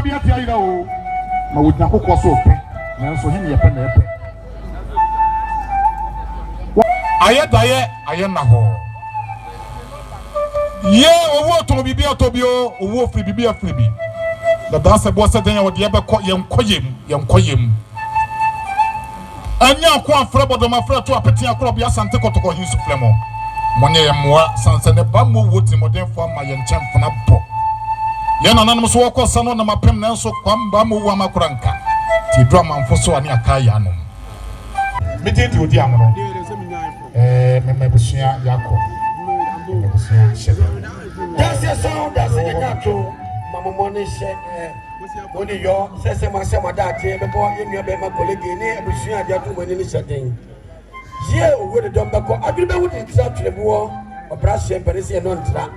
pa bi atia ira o ma wo dako ko so pe nanso he ne pe na pe aye daye aye na ho ye owo to bibi atobio owo firi bibi afiri bi da danse bo se den ya wo de be ko yenkoyem anya ko afre bodoma afre to apeti akro bia sante kotoko hin suflemo monye yemwa sansane ba mo woti moden fo ma ye nchen fona bo ye na nanom so woko sano na mapem na nso kwam ba mo wa makranka ti do amanfo so ani akaya anom meti ti odi amono me busua yako me busua shebe that's your sound that's the gato mama money she Oni yo sese masema date be bo enu be ma Kolegae ni abusua dia to mani ni seden ye owo de dom be ko aduru be wudi tira twele bo operation perese no ntra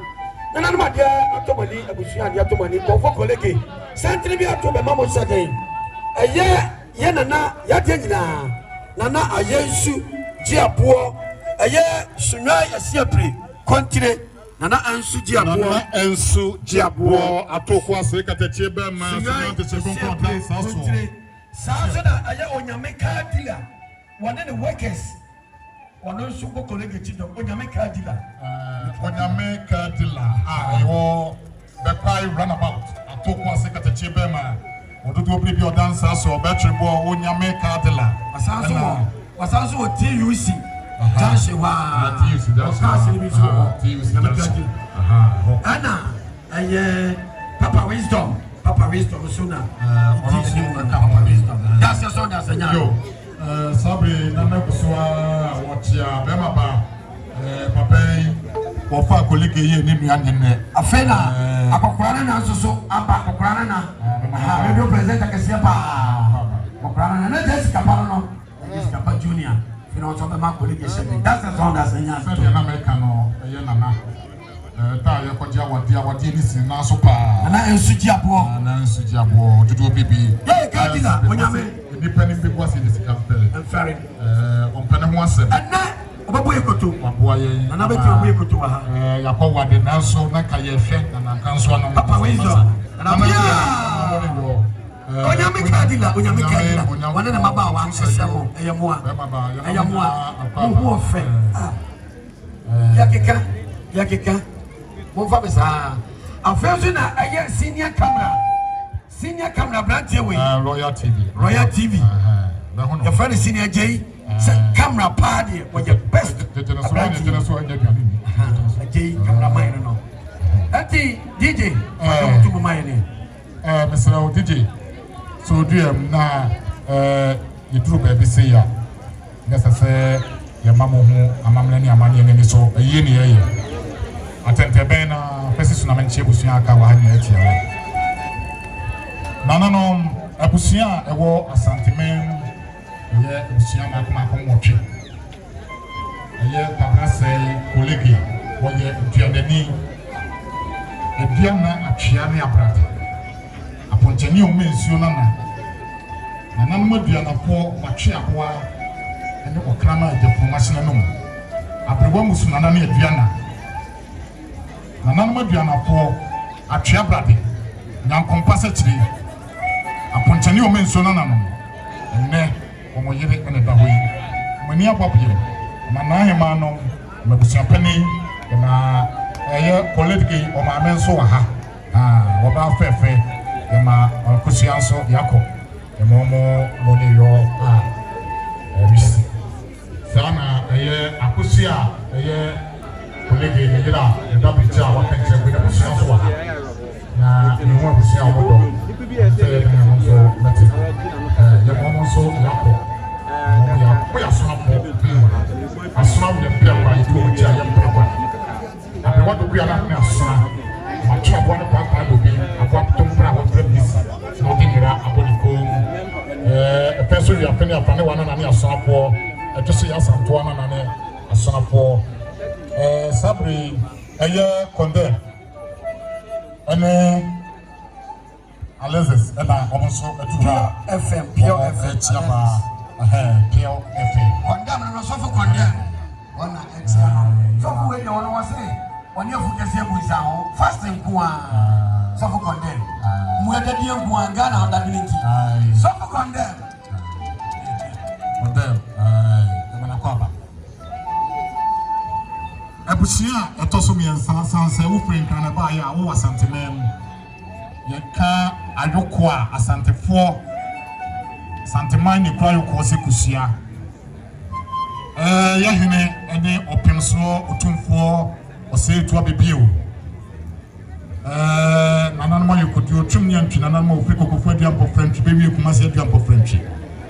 na na ma dia atomani abusua dia to mani ko fo Kolegae sentre bi ato be ma mo seden ye nana ya de nyina nana ayensu jiapo sunwa asiapre kontire nana ansu jiabo atoko ase katachie be ma sunwa te sekonko dansa so na aya onyame ka dila one the workers one so ko Kolegae chido onyame ka dila ayo be kwai runabout atoko ase katachie be ma ododo bi dansa so battery bo onyame ka dila wasanso o TUC Janse wa Anna aye Papa Wisdom suna that's your son that's yo sabe na me kuswa watia be maba papa wo fa Kolegae ye ni nua nyenne afena akokora na nsoso aba akokora na radio presenter kese pa akokora na just kapalo no Papa Junior you know so be ma Kolegae shebe that's the song that's nya so na America no ye nana ta ye ko dia wadi ni sin na so pa na ensuji abo dudu bibi hey kadila onyame depending be was in the capital I'm sorry on pene ho asem na obaboye koto waboa ye na beti oboye koto wa ha yakwa wade na so na ka ye hwe na kanso no Papa Wisdom na bia onyame kadila wane na maba wa nsesemo eyemoa mo fe yakeka mo fa besa afenso na aye senior camera brand we Royal TV your friend senior J camera party was your best J cameraman no ati DJ to mine Mr. DJ so do na you do baby say ya necessary your mama hu amamle ni amane ni so eyi ni eye atente ben na pesi na menche busua aka wa hanya etia nananom abusua ewo asantemen ye busua makoma komwotwe ye papa say Kolegae wo ye duanani eduana atwea ne abrata aponchani o mensuo nana nananum aduana po watwe ahoa ene okrama ajepo machine no abrewa musu nana ne aduana nananum aduana po atwea brade nyankompasa chiri aponchani o mensuo nana no enne omo yire ene da hoyi mani ababye manahe ma no mabusia pani na eye Kolegae o ma menso wa ha wo ba fefe ema kusianso yako emomo moniyo bisi sana eye akusia eye Kolegae yira dabicha wakanche kwa kusianso wa na ni mo kusia obodo se na mo meti ye mo so yako mo ya ko ya so hapo asuna wo de pia kwa yitu oja ya mpekwa abe wado bia na na asuna matwa bo ne papa do bi akwa tompra wo premise no dinira aboniko epeso ya pene afane wana na ne asonafo etose ya santo na ne asonafo sabri eye konde ene Alexis ena omonso etura FM Pure FM chiama Pure FM konde na so fo konde wana etia so fo we no wase oni afu kese buisa ho fasting kwa so fo konde Mwede di Ngwana under Minty. So for condemn. Condemn. Manakaba. Abusia, a Tosumian Sansa, Ufrin Canabaya, who was Santimem. Yaka Ayokwa, a Santa 4. Santimani Kwayo Kosi Kusia. Yahine, any open so, Utumfo, or say to a baby. Nanama you could do Chumian to Nanamo Frico for Diampo French, baby, you must have Diampo French.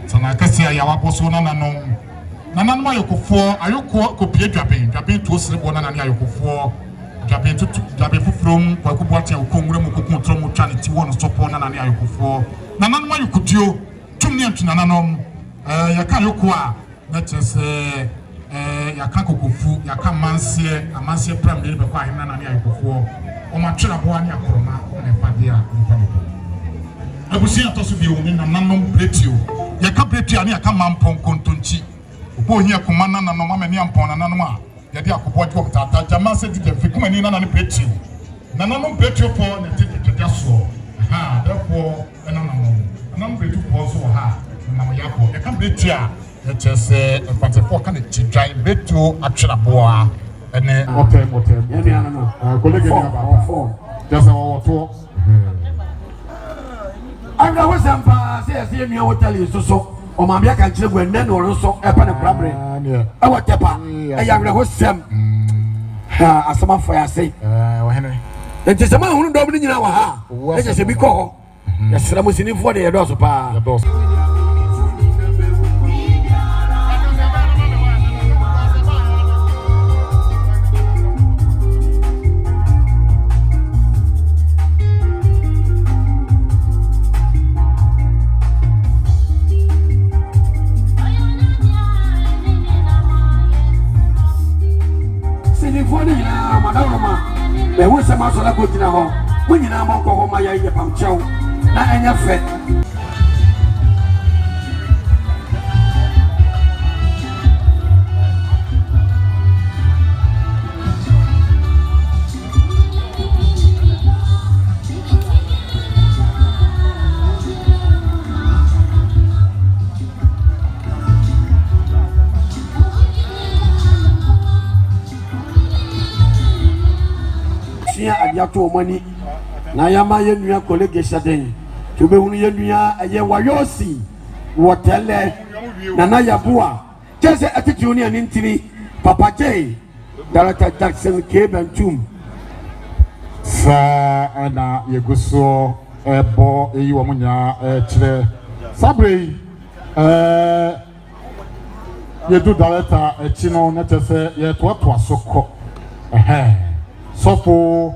So Nakasia Yawaposona Nanom. Nanama you could for Ayoko copy Japan to sleep on an Ayoko for Japan to Japan from Wakubati, Kongram, Kukutromo, Chanity, one stop on an Ayoko for Nanama you could do Chumian to Nananom, Yakayokwa, that is Yakakufu, Yakamansia, Amansia Pram, by Nanayoko for. Omachira boani akoroma na fadia nipampo abusia toso bi woni na nanom pretio ya ka pretio na aka mampon kontonchi obo hia komana na no mama ni ampon na nanom a ya de akobodi ko tata jama se di fikuma ni na na pretio na nanom pretio po na tete so therefore na nanom pretio po so ha na mo yapo ya ka pretio ya chese empatefo ka na chidwan pretio atwira boa ene hotel Kolegae about just our tour. And I was say me hotel is so o ma bia kan kire gwen na no so e pa na brabre e wa tepa e ya wre ho sem ha asama fo ya sei wa hene enti sama hunu do bi nyina wa ha e je se bi ko ho ya sra mo sinifo de ye do so pa me wo se ma so la ko tina ho wo nyina mo ko ho ma ya ye pam chew na enya fe Adiato money na yama yenua Kolegae shaden to be hunu yenua eye wayosi wotele na yabua chese attitude ni antini Papa J Director Jackson K Bentum sa ana yeguso ebo eyi wo munya kire sabre yedu director chino na chese ye to asoko Sopo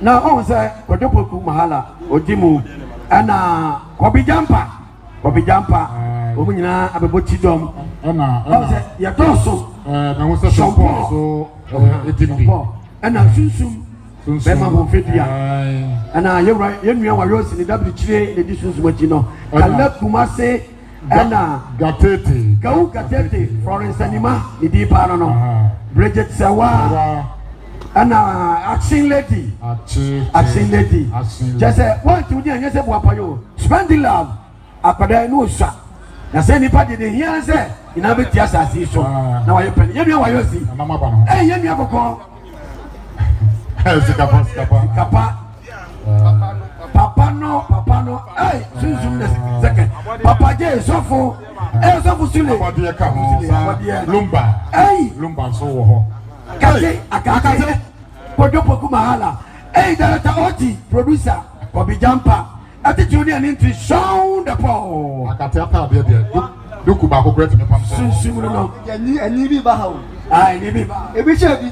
na on say Kodopoku mahala odimu ana Kobi Jampa omunyina abebo chidom ana ya toso na wo se so edimbi ana sunsum bema ho fedia ana yenua wa Rose ni dabri chire ne disunsum achino kala kumase ana gatete Florence Anima ni di pa no Bridget Sawa ana action lady just want to do anything for you spend love apada no sha na say ni pa de here say ina be tia asase so na wa yepen yenu wa yosi mama ba no yenu akoko papa no sunzum na second Papa J sofo sule lumba so wo ho kase akakase Kodopoku mahala director Oti producer Kobi Jampa attitude and into sound the power akate ata de doku ba ko great me pam sunsun no ani bi ba ha o ni bi ba e bi che bi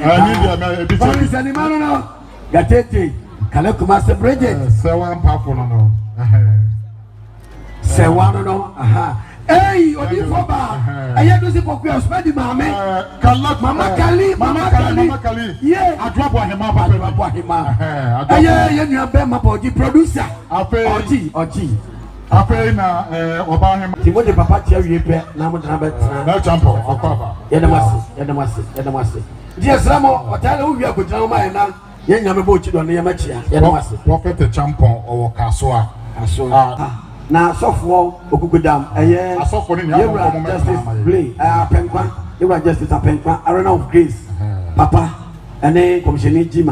ani bi ma e bi che bi sani mano no gatete kala kuma se Bridget sewan pafo no sewan no Hey, odi foba. Aya do se poku spend mama. Mama Kali. Yeah. Adwabo ahema. Aya ye nua be ma body producer. Oji. Ape na oba ahema. Ti mo de papa tia wie pe na mo dana be tena. Na champo akwa. Ye demase. Di esramo otale wo wi akodina ma na Yen nyame bo chi do ne yamachia. Ye no ase. Prophet Champon or Kasoa. Na asofo okugudam eye asofo ni yewra justice play penkwa yewra justice penkwa arena of grace papa ene commissioner jima